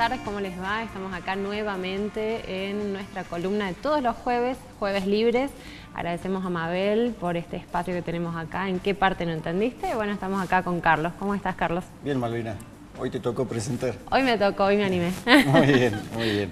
tardes, ¿cómo les va? Estamos acá nuevamente en nuestra columna de todos los jueves, Jueves Libres. Agradecemos a Mabel por este espacio que tenemos acá. ¿En qué parte no entendiste? Bueno, estamos acá con Carlos. ¿Cómo estás, Carlos? Bien, Malvina. Hoy te tocó presentar. Hoy me tocó, hoy me animé. Muy bien, muy bien.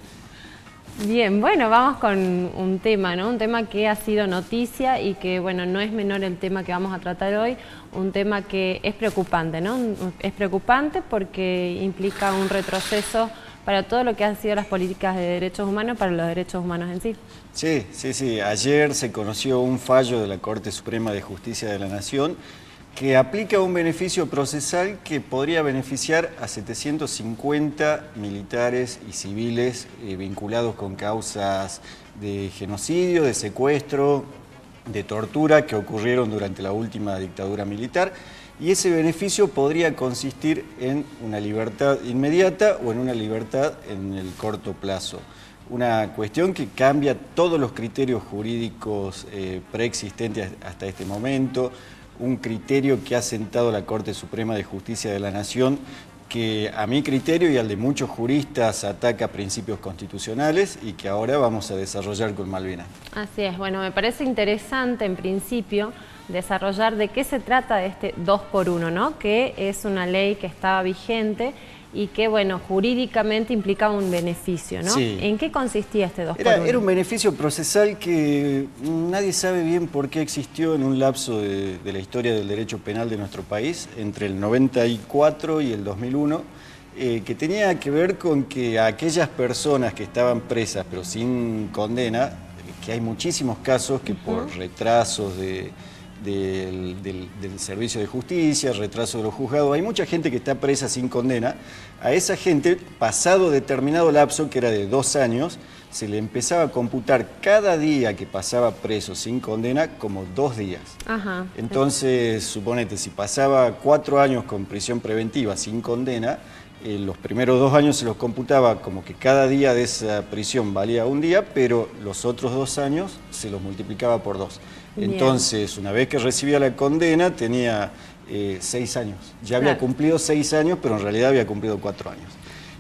Bien, bueno, vamos con un tema, ¿no? Un tema que ha sido noticia y que, bueno, no es menor el tema que vamos a tratar hoy. Un tema que es preocupante, ¿no? Es preocupante porque implica un retroceso para todo lo que han sido las políticas de derechos humanos, para los derechos humanos en sí. Sí. Ayer se conoció un fallo de la Corte Suprema de Justicia de la Nación que aplica un beneficio procesal que podría beneficiar a 750 militares y civiles vinculados con causas de genocidio, de secuestro, de tortura que ocurrieron durante la última dictadura militar, y ese beneficio podría consistir en una libertad inmediata o en una libertad en el corto plazo. Una cuestión que cambia todos los criterios jurídicos preexistentes hasta este momento, un criterio que ha sentado la Corte Suprema de Justicia de la Nación, que a mi criterio y al de muchos juristas ataca principios constitucionales y que ahora vamos a desarrollar con Malvina. Así es, bueno, me parece interesante en principio desarrollar de qué se trata de este 2x1, ¿no? Que es una ley que estaba vigente y que, bueno, jurídicamente implicaba un beneficio, ¿no? Sí. ¿En qué consistía este 2x1? Era un beneficio procesal que nadie sabe bien por qué existió en un lapso de la historia del derecho penal de nuestro país, entre el 94 y el 2001, que tenía que ver con que a aquellas personas que estaban presas pero sin condena, que hay muchísimos casos que por retrasos del servicio de justicia, retraso de los juzgados, hay mucha gente que está presa sin condena. A esa gente, pasado determinado lapso, que era de 2 años, se le empezaba a computar cada día que pasaba preso sin condena como 2 días. Ajá. Entonces, suponete, si pasaba 4 años con prisión preventiva sin condena, los primeros 2 años se los computaba como que cada día de esa prisión valía 1 día, pero los otros 2 años se los multiplicaba por 2. Bien. Entonces, una vez que recibía la condena, tenía 6 años. Ya había cumplido 6 años, pero en realidad había cumplido 4 años.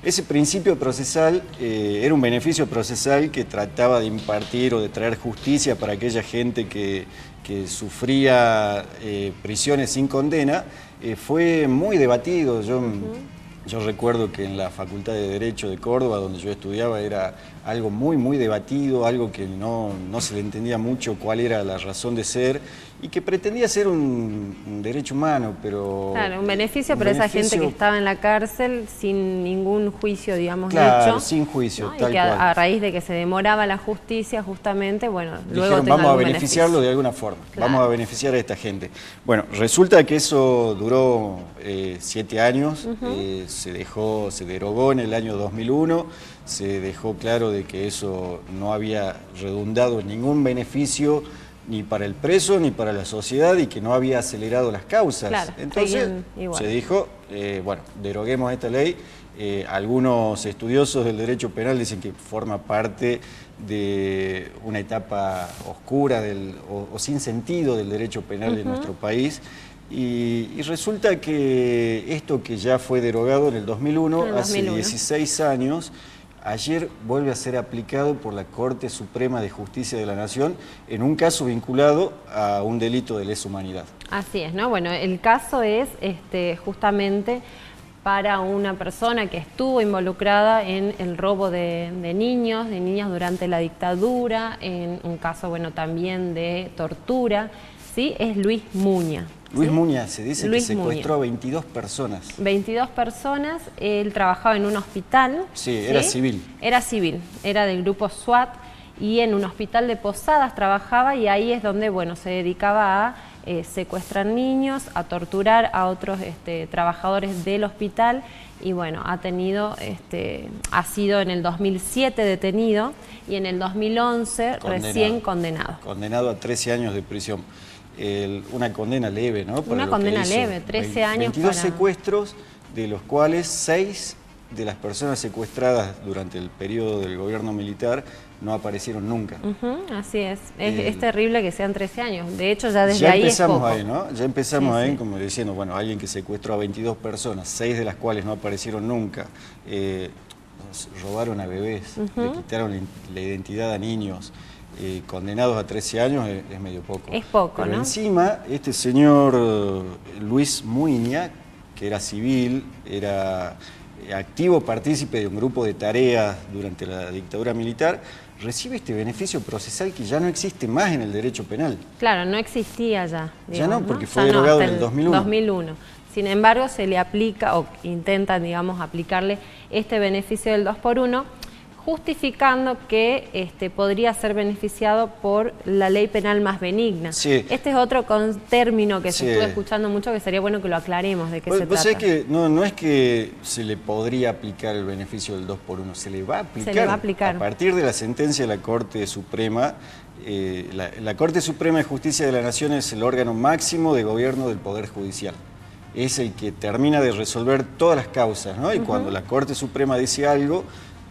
Ese principio procesal era un beneficio procesal que trataba de impartir o de traer justicia para aquella gente que sufría prisiones sin condena. Fue muy debatido. Yo recuerdo que en la Facultad de Derecho de Córdoba, donde yo estudiaba, era algo muy debatido, algo que no se le entendía mucho cuál era la razón de ser y que pretendía ser un derecho humano, pero... Claro, un beneficio para esa gente que estaba en la cárcel sin ningún juicio, digamos, claro, hecho. sin juicio, ¿no? tal y que cual. a raíz de que se demoraba la justicia, justamente, bueno, luego Dijeron, tenga vamos a algún beneficiarlo beneficio. de alguna forma, Claro. vamos a beneficiar a esta gente. Bueno, resulta que eso duró 7 años, se derogó en el año 2001, se dejó claro de que eso no había redundado en ningún beneficio ni para el preso ni para la sociedad y que no había acelerado las causas. Claro, entonces se dijo, bueno, deroguemos esta ley. Algunos estudiosos del derecho penal dicen que forma parte de una etapa oscura o sin sentido del derecho penal de nuestro país. Y resulta que esto que ya fue derogado en el 2001, hace 16 años, ayer vuelve a ser aplicado por la Corte Suprema de Justicia de la Nación en un caso vinculado a un delito de lesa humanidad. Así es, ¿no? Bueno, el caso es justamente para una persona que estuvo involucrada en el robo de niñas durante la dictadura, en un caso, bueno, también de tortura, ¿sí? Es Luis Muña. Luis ¿sí? Muña, se dice Luis que secuestró Muña. a 22 personas. 22 personas, él trabajaba en un hospital. Sí, era civil. Era civil, era del grupo SWAT y en un hospital de Posadas trabajaba y ahí es donde, bueno, se dedicaba a secuestrar niños, a torturar a otros trabajadores del hospital y bueno, ha sido en el 2007 detenido y en el 2011 recién condenado. Condenado a 13 años de prisión. Una condena leve, ¿no? Una condena leve, 13 años 22 secuestros, de los cuales 6 de las personas secuestradas durante el periodo del gobierno militar no aparecieron nunca. Así es. Es terrible que sean 13 años. De hecho, ya desde ahí empezamos es poco. ahí, ¿no? Ya empezamos ahí como diciendo, bueno, alguien que secuestró a 22 personas, 6 de las cuales no aparecieron nunca. robaron a bebés, le quitaron la identidad a niños, condenados a 13 años es medio poco. Es poco, pero ¿no? encima, este señor Luis Muiña, que era civil, era activo partícipe de un grupo de tareas durante la dictadura militar, recibe este beneficio procesal que ya no existe más en el derecho penal. Claro, no existía ya. Ya digamos, no, porque ¿no? fue Ya no, derogado hasta en el 2001. 2001. Sin embargo, se le aplica, o intentan, digamos, aplicarle este beneficio del 2x1, justificando que podría ser beneficiado por la ley penal más benigna. Sí. Este es otro término que Sí. se estuvo escuchando mucho, que sería bueno que lo aclaremos de qué se Vos trata. sabés que no es que se le podría aplicar el beneficio del 2x1, se le va a aplicar. Se le va a aplicar. A partir de la sentencia de la Corte Suprema, la Corte Suprema de Justicia de la Nación es el órgano máximo de gobierno del Poder Judicial. Es el que termina de resolver todas las causas, ¿no? Y cuando la Corte Suprema dice algo,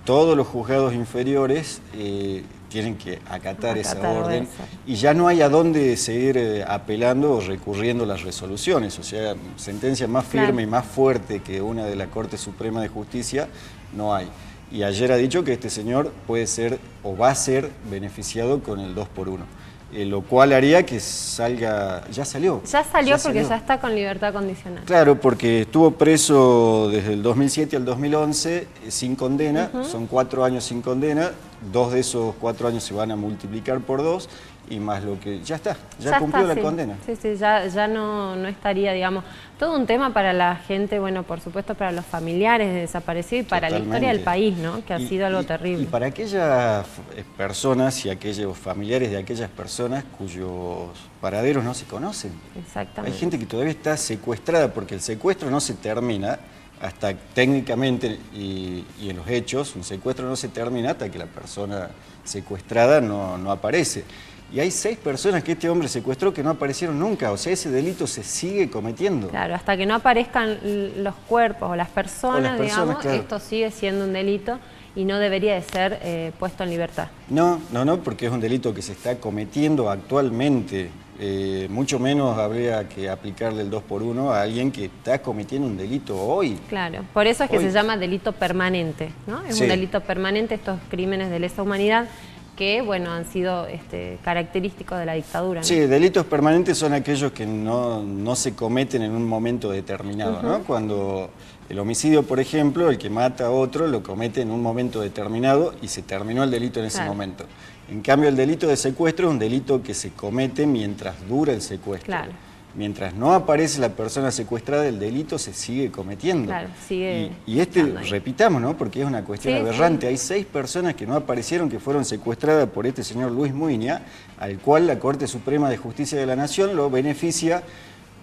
todos los juzgados inferiores tienen que acatar esa orden y ya no hay a dónde seguir apelando o recurriendo las resoluciones. O sea, sentencia más firme y más fuerte que una de la Corte Suprema de Justicia no hay. Y ayer ha dicho que este señor puede ser o va a ser beneficiado con el 2x1. Lo cual haría que salga... Ya salió. Ya salió porque ya está con libertad condicional. Claro, porque estuvo preso desde el 2007 al 2011 sin condena, son 4 años sin condena, 2 de esos 4 años se van a multiplicar por 2 y más lo que... Ya está, ya cumplió la condena. Sí, sí, ya no estaría, digamos... Todo un tema para la gente, bueno, por supuesto para los familiares de desaparecidos y para la historia del país, ¿no? Que ha sido algo terrible. Y para aquellas personas y aquellos familiares de aquellas personas cuyos paraderos no se conocen. Exactamente. Hay gente que todavía está secuestrada porque el secuestro no se termina hasta técnicamente y en los hechos, un secuestro no se termina hasta que la persona secuestrada no aparece. Y hay 6 personas que este hombre secuestró que no aparecieron nunca, o sea, ese delito se sigue cometiendo. Claro, hasta que no aparezcan los cuerpos o las personas, digamos, claro. Esto sigue siendo un delito y no debería de ser puesto en libertad. No, porque es un delito que se está cometiendo actualmente. Mucho menos habría que aplicarle el 2x1 a alguien que está cometiendo un delito hoy. Claro, por eso es que se llama delito permanente, ¿no? Es un delito permanente, estos crímenes de lesa humanidad que, bueno, han sido característicos de la dictadura, ¿no? Sí, delitos permanentes son aquellos que no se cometen en un momento determinado, ¿no? Cuando el homicidio, por ejemplo, el que mata a otro lo comete en un momento determinado y se terminó el delito en ese momento. En cambio, el delito de secuestro es un delito que se comete mientras dura el secuestro. Claro. Mientras no aparece la persona secuestrada, el delito se sigue cometiendo. Claro, sigue. Y repitamos, ¿no? Porque es una cuestión aberrante. Hay 6 personas que no aparecieron, que fueron secuestradas por este señor Luis Muiña, al cual la Corte Suprema de Justicia de la Nación lo beneficia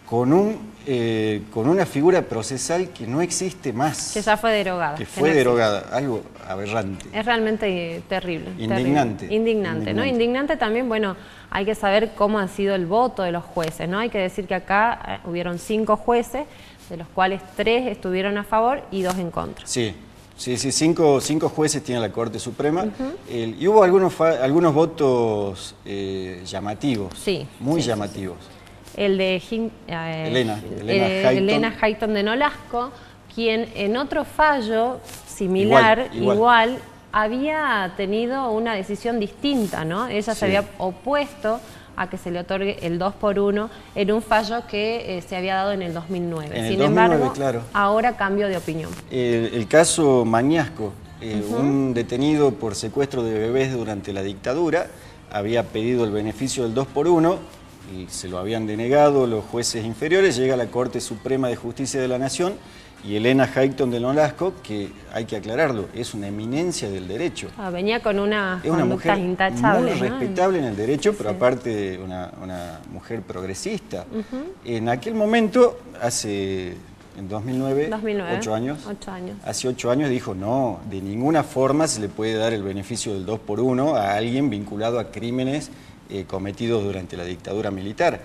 con una figura procesal que no existe más. Que ya fue derogada. Que fue derogada, algo aberrante. Es realmente terrible. Indignante. Terrible. Indignante, ¿no? Indignante también, bueno, hay que saber cómo ha sido el voto de los jueces, ¿no? Hay que decir que acá hubieron 5 jueces, de los cuales 3 estuvieron a favor y 2 en contra. Sí. 5 jueces tiene la Corte Suprema y hubo algunos votos llamativos, muy llamativos. El de Elena Hayton de Nolasco, quien en otro fallo similar, igual había tenido una decisión distinta, ¿no? Ella se había opuesto a que se le otorgue el 2x1 en un fallo que se había dado en el 2009. Sin embargo, ahora cambió de opinión. El caso Mañasco, un detenido por secuestro de bebés durante la dictadura, había pedido el beneficio del 2x1 y se lo habían denegado los jueces inferiores. Llega a la Corte Suprema de Justicia de la Nación y Elena Hayton de Nolasco, que hay que aclararlo, es una eminencia del derecho. Venía con una mujer intachable, muy respetable en el derecho, pero aparte una mujer progresista. En aquel momento, en 2009, 8 años, hace 8 años dijo, no, de ninguna forma se le puede dar el beneficio del 2x1 a alguien vinculado a crímenes cometidos durante la dictadura militar.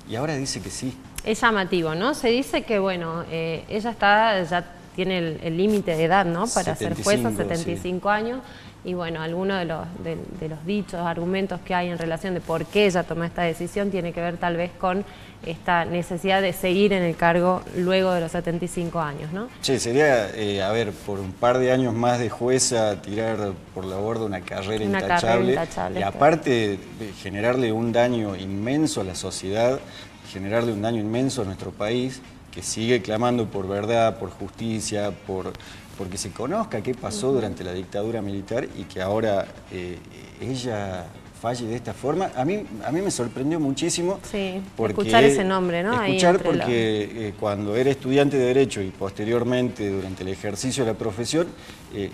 Y ahora dice que sí. Es llamativo, ¿no? Se dice que, bueno, ella está ya tiene el límite de edad, ¿no? Para ser jueza, 75 sí. años. Y bueno, algunos de los dichos, argumentos que hay en relación de por qué ella tomó esta decisión tiene que ver tal vez con esta necesidad de seguir en el cargo luego de los 75 años, ¿no? Sí, sería, a ver, por un par de años más de jueza, tirar por la borda una carrera intachable. Y aparte, generarle un daño inmenso a la sociedad, generarle un daño inmenso a nuestro país, que sigue clamando por verdad, por justicia, porque se conozca qué pasó durante la dictadura militar y que ahora ella falle de esta forma. A mí me sorprendió muchísimo. Sí, escuchar ese nombre, ¿no? Escuchar porque cuando era estudiante de Derecho y posteriormente durante el ejercicio de la profesión,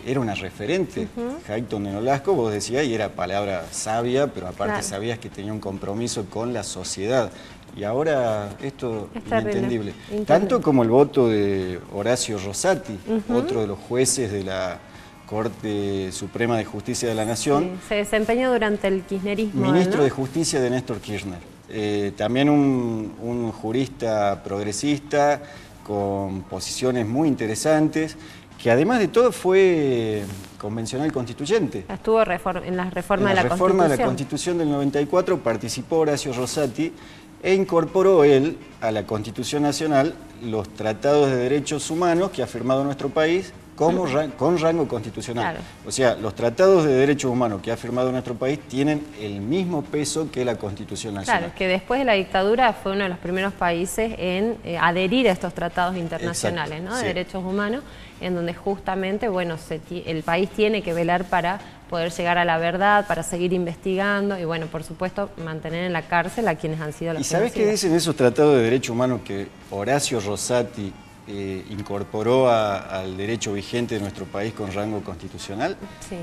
era una referente. Hayton de Nolasco, vos decías, y era palabra sabia, pero aparte sabías que tenía un compromiso con la sociedad. Y ahora esto es inentendible. Tanto como el voto de Horacio Rosati, otro de los jueces de la Corte Suprema de Justicia de la Nación. Sí, se desempeñó durante el kirchnerismo. Ministro, ¿no?, de Justicia de Néstor Kirchner. También un jurista progresista con posiciones muy interesantes, que además de todo fue convencional constituyente. Estuvo en la reforma de la Constitución. En la reforma de la Constitución del 94 participó Horacio Rosati e incorporó él a la Constitución Nacional los tratados de derechos humanos que ha firmado nuestro país con rango constitucional. Claro. O sea, los tratados de derechos humanos que ha firmado nuestro país tienen el mismo peso que la Constitución Nacional. Claro, que después de la dictadura fue uno de los primeros países en adherir a estos tratados internacionales, ¿no?, de derechos humanos, en donde justamente, bueno, el país tiene que velar para poder llegar a la verdad, para seguir investigando y, bueno, por supuesto, mantener en la cárcel a quienes han sido los genocidas. ¿Y sabés qué dicen esos tratados de derechos humanos que Horacio Rosati incorporó al derecho vigente de nuestro país con rango constitucional? Sí.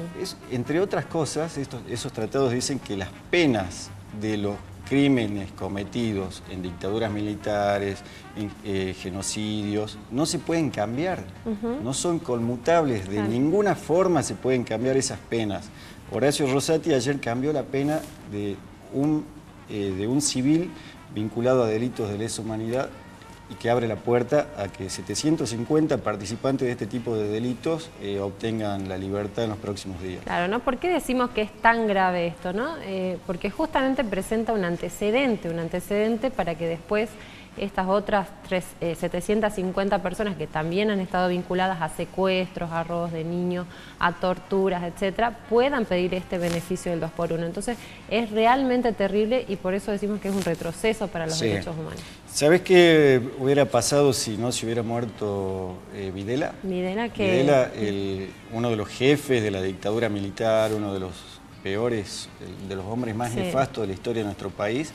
Entre otras cosas, esos tratados dicen que las penas de los crímenes cometidos en dictaduras militares, en genocidios, no se pueden cambiar, no son conmutables, de ninguna forma se pueden cambiar esas penas. Horacio Rosati ayer cambió la pena de un civil vinculado a delitos de lesa humanidad y que abre la puerta a que 750 participantes de este tipo de delitos obtengan la libertad en los próximos días. Claro, ¿no? ¿Por qué decimos que es tan grave esto, no? Porque justamente presenta un antecedente para que después estas otras 750 personas que también han estado vinculadas a secuestros, a robos de niños, a torturas, etcétera, puedan pedir este beneficio del 2x1. Entonces es realmente terrible y por eso decimos que es un retroceso para los derechos humanos. ¿Sabés qué hubiera pasado si no se hubiera muerto Videla? Videla, que... Videla, uno de los jefes de la dictadura militar, uno de los peores, de los hombres más nefastos de la historia de nuestro país,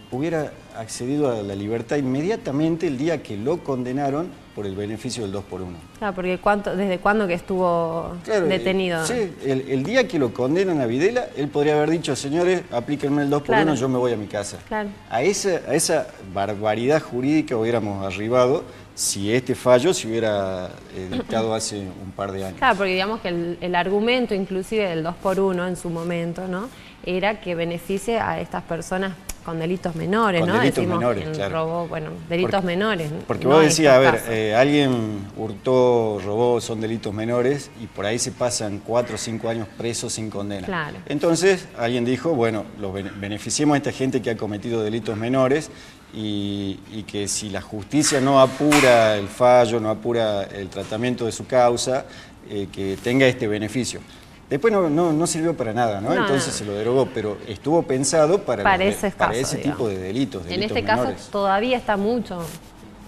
hubiera accedido a la libertad inmediatamente el día que lo condenaron por el beneficio del 2x1. Claro, porque ¿desde cuándo que estuvo detenido? Sí, el día que lo condenan a Videla, él podría haber dicho, señores, aplíquenme el 2x1, yo me voy a mi casa. Claro. A esa barbaridad jurídica hubiéramos arribado si este fallo se hubiera dictado hace un par de años. Claro, porque digamos que el argumento inclusive del 2x1 en su momento, ¿no?, era que beneficie a estas personas con delitos menores, con ¿no? Delitos menores, claro. Robó, bueno, delitos menores. Porque vos decías, a ver, alguien hurtó, robó, son delitos menores y por ahí se pasan 4 o 5 años presos sin condena. Claro. Entonces alguien dijo, bueno, beneficiemos a esta gente que ha cometido delitos menores y que si la justicia no apura el fallo, no apura el tratamiento de su causa, que tenga este beneficio. Después no sirvió para nada, ¿no? Entonces se lo derogó, pero estuvo pensado para ese tipo de delitos en este menores. caso todavía está mucho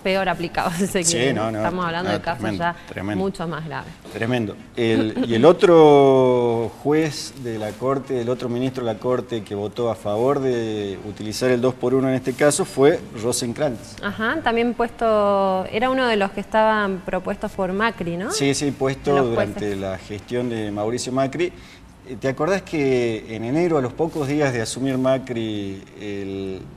peor aplicado, si se quiere. Estamos hablando de casos ya mucho más graves. Tremendo. Y el otro juez de la Corte, el otro ministro de la Corte que votó a favor de utilizar el 2x1 en este caso fue Rosenkrantz. Ajá, también puesto, era uno de los que estaban propuestos por Macri, ¿no? Sí, puesto durante la gestión de Mauricio Macri. ¿Te acordás que en enero, a los pocos días de asumir Macri,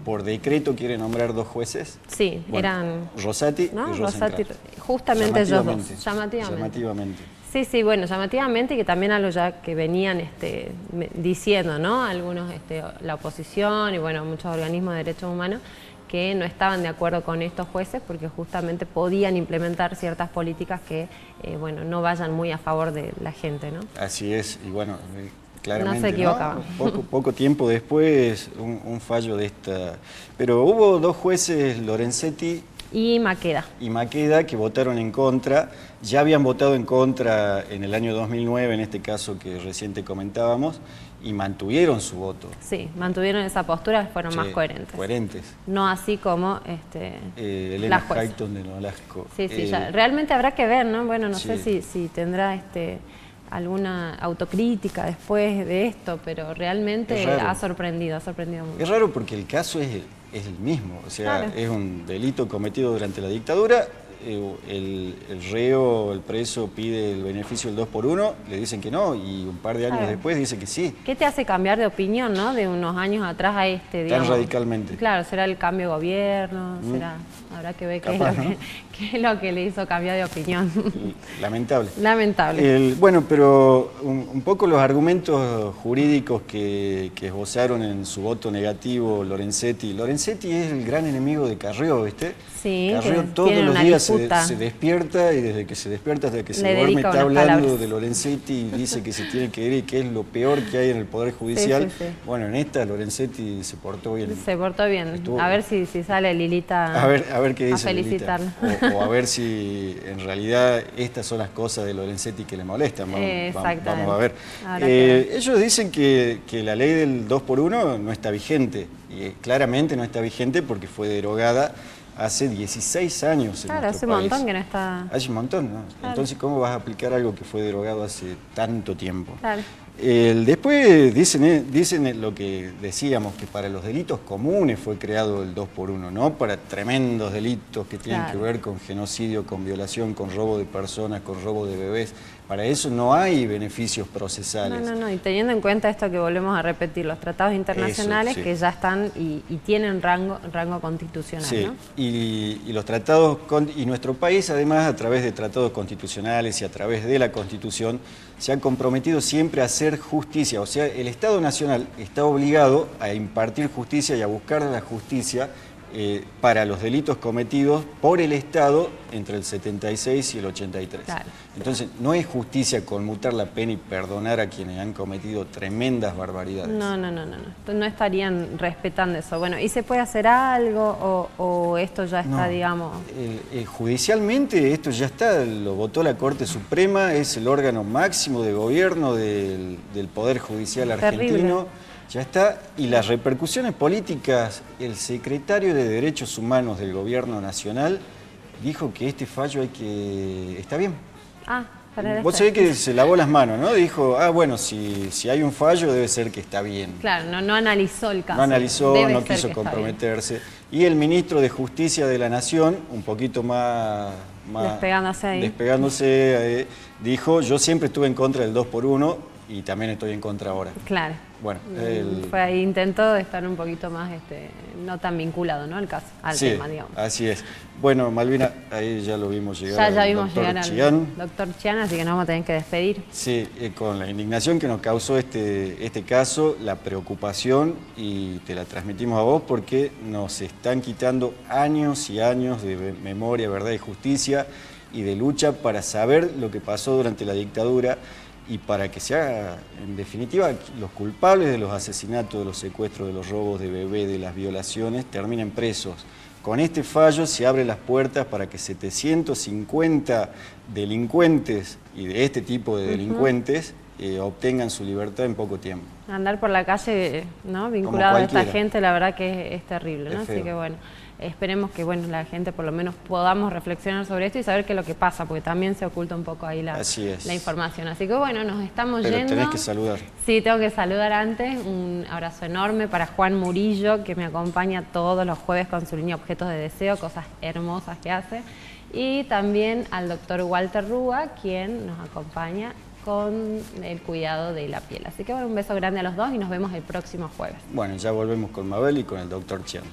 por decreto quiere nombrar 2 jueces? Sí, bueno, eran... Rosati, ¿no? y Rosati, justamente ellos dos, llamativamente. Sí, bueno, llamativamente, y que también algo ya que venían diciendo, ¿no? Algunos, la oposición y bueno, muchos organismos de derechos humanos, que no estaban de acuerdo con estos jueces porque justamente podían implementar ciertas políticas que bueno, no vayan muy a favor de la gente, ¿no? Así es, y bueno, claramente, no se equivocaban. ¿no? Poco tiempo después, un fallo de esta... Pero hubo dos jueces, Lorenzetti y Maqueda, que votaron en contra. Ya habían votado en contra en el año 2009, en este caso que reciente comentábamos, y mantuvieron su voto. Sí, mantuvieron esa postura, fueron más coherentes. Coherentes. No así como Elena Hayton de Nolasco. Sí, ya. Realmente habrá que ver, ¿no? Bueno, no sé si tendrá alguna autocrítica después de esto, pero realmente ha sorprendido mucho. Es raro porque el caso es el mismo, o sea, claro, es un delito cometido durante la dictadura. El reo, el preso pide el beneficio del 2 por 1, le dicen que no y un par de años después dice que sí. ¿Qué te hace cambiar de opinión, no? De unos años atrás a digamos? Tan radicalmente. Claro, será el cambio de gobierno, habrá que ver qué es lo que le hizo cambiar de opinión. Lamentable. Lamentable. Bueno, pero un poco los argumentos jurídicos que esbozaron en su voto negativo Lorenzetti. Lorenzetti es el gran enemigo de Carrió, ¿viste? Sí, Carrió todos los días se despierta y desde que se despierta hasta que se duerme está hablando de Lorenzetti y dice que se tiene que ir y que es lo peor que hay en el Poder Judicial. Sí. Bueno, en esta Lorenzetti se portó bien. Se portó bien. A ver si sale Lilita a ver qué dice felicitarlo. O a ver si en realidad estas son las cosas de Lorenzetti que le molestan. Vamos a ver. Ellos dicen que la ley del 2 por 1 no está vigente. Y claramente no está vigente porque fue derogada hace 16 años en Claro, hace un montón que no está... Hace un montón, ¿no? Claro. Entonces, ¿cómo vas a aplicar algo que fue derogado hace tanto tiempo? Claro. Después dicen lo que decíamos, que para los delitos comunes fue creado el 2 por 1, ¿no? Para tremendos delitos que tienen que ver con genocidio, con violación, con robo de personas, con robo de bebés. Para eso no hay beneficios procesales. No, y teniendo en cuenta esto que volvemos a repetir, los tratados internacionales que ya están y tienen rango constitucional, sí, ¿no? Y los tratados, y nuestro país además a través de tratados constitucionales y a través de la Constitución se ha comprometido siempre a hacer justicia, o sea, el Estado Nacional está obligado a impartir justicia y a buscar la justicia para los delitos cometidos por el Estado entre el 76 y el 83. Claro. Entonces, no es justicia conmutar la pena y perdonar a quienes han cometido tremendas barbaridades. No estarían respetando eso. Bueno, ¿y se puede hacer algo o esto ya está, digamos...? Judicialmente esto ya está, lo votó la Corte Suprema, es el órgano máximo de gobierno del Poder Judicial argentino. Terrible. Ya está, y las repercusiones políticas, el secretario de Derechos Humanos del Gobierno Nacional dijo que este fallo está bien. Vos sabés que se lavó las manos, ¿no? Dijo, bueno, si hay un fallo debe ser que está bien. Claro, no analizó el caso. No analizó, no quiso comprometerse. Y el ministro de Justicia de la Nación, un poquito más despegándose, dijo, yo siempre estuve en contra del 2 por 1 y también estoy en contra ahora. Claro. Bueno, fue ahí, intentó estar un poquito más, no tan vinculado, ¿no? Al caso, al tema, digamos. Así es. Bueno, Malvina, ahí ya lo vimos llegar. Ya vimos llegar al doctor Chian, así que nos vamos a tener que despedir. Sí, con la indignación que nos causó este caso, la preocupación, y te la transmitimos a vos porque nos están quitando años y años de memoria, verdad y justicia y de lucha para saber lo que pasó durante la dictadura y para que sea, en definitiva, los culpables de los asesinatos, de los secuestros, de los robos de bebé, de las violaciones, terminen presos. Con este fallo se abren las puertas para que 750 delincuentes y de este tipo de delincuentes obtengan su libertad en poco tiempo. Andar por la calle, ¿no? Vinculado a esta gente, la verdad que es terrible, ¿no? Así que bueno, esperemos que la gente por lo menos podamos reflexionar sobre esto y saber qué es lo que pasa, porque también se oculta un poco ahí la información. Así que bueno, nos estamos yendo. Pero tenés que saludar. Sí, tengo que saludar antes. Un abrazo enorme para Juan Murillo, que me acompaña todos los jueves con su línea Objetos de Deseo, cosas hermosas que hace. Y también al doctor Walter Rúa, quien nos acompaña con el cuidado de la piel. Así que bueno, un beso grande a los dos y nos vemos el próximo jueves. Bueno, ya volvemos con Mabel y con el doctor Chian.